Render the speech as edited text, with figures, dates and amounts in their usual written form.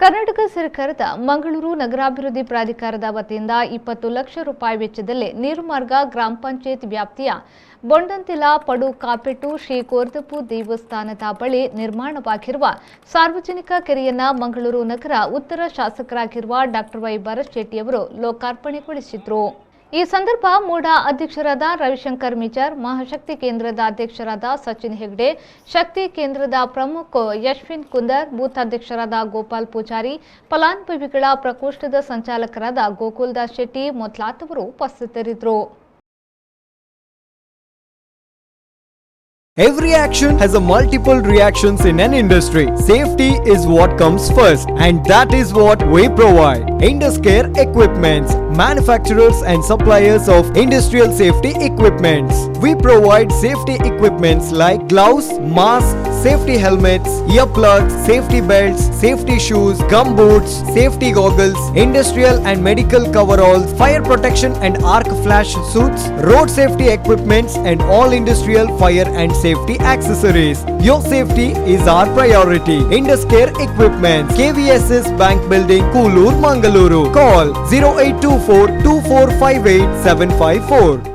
ಕರ್ನಾಟಕ ಸರ್ಕಾರದ ಮಂಗಳೂರು ನಗರಾಭಿವೃದ್ಧಿ ಪ್ರಾಧಿಕಾರದ ವತಿಯಿಂದ 20 ಲಕ್ಷ ರೂಪಾಯಿ ವೆಚ್ಚದಲ್ಲಿ ನೀರುಮಾರ್ಗ ಗ್ರಾಮ ಪಂಚಾಯತ್ ವ್ಯಾಪ್ತಿಯ ಬೊಂಡಂತಿಲ ಪಡು ಕಾಪೆಟ್ಟು ಶ್ರೀ ಕೋರ್ದಪ್ಪು ದೇವಸ್ಥಾನದ ಬಳಿ ನಿರ್ಮಾಣವಾಗಿರುವ ಸಾರ್ವಜನಿಕ ಕೆರೆಯನ್ನು ಮಂಗಳೂರು ನಗರ ಉತ್ತರ ಶಾಸಕರಾಗಿರುವ ಡಾಕ್ಟರ್ ಭರತ್ ಶೆಟ್ಟಿ ಅವರು ಲೋಕಾರ್ಪಣೆಗೊಳಿಸಿದರು. ಈ ಸಂದರ್ಭ ಮೂಡಾ ಅಧ್ಯಕ್ಷರಾದ ರವಿಶಂಕರ್ ಮಿಚರ್, ಮಹಾಶಕ್ತಿ ಕೇಂದ್ರದ ಅಧ್ಯಕ್ಷರಾದ ಸಚಿನ್ ಹೆಗ್ಡೆ, ಶಕ್ತಿ ಕೇಂದ್ರದ ಪ್ರಮುಖ ಯಶ್ವಿನ್ ಕುಂದರ್, ಬೂತ್ ಅಧ್ಯಕ್ಷರಾದ ಗೋಪಾಲ್ ಪೂಜಾರಿ, ಫಲಾನುಭವಿಗಳ ಪ್ರಕೋಷ್ಠದ ಸಂಚಾಲಕರಾದ ಗೋಕುಲ್ದಾಸ್ ಶೆಟ್ಟಿ ಮೊದಲಾದವರು ಉಪಸ್ಥಿತರಿದ್ದರು. Every action has a multiple reactions in an industry. Safety is what comes first, and that is what we provide. Induscare Equipments, manufacturers and suppliers of industrial safety equipments. We provide safety equipments like gloves, masks, safety helmets, earplugs, safety belts, safety shoes, gum boots, safety goggles, industrial and medical coveralls, fire protection and arc flash suits, road safety equipments, and all industrial fire and safety accessories. Your safety is our priority. Induscare Equipments, KVSS Bank Building, Koolur, Mangaluru. Call 0824 2458 754.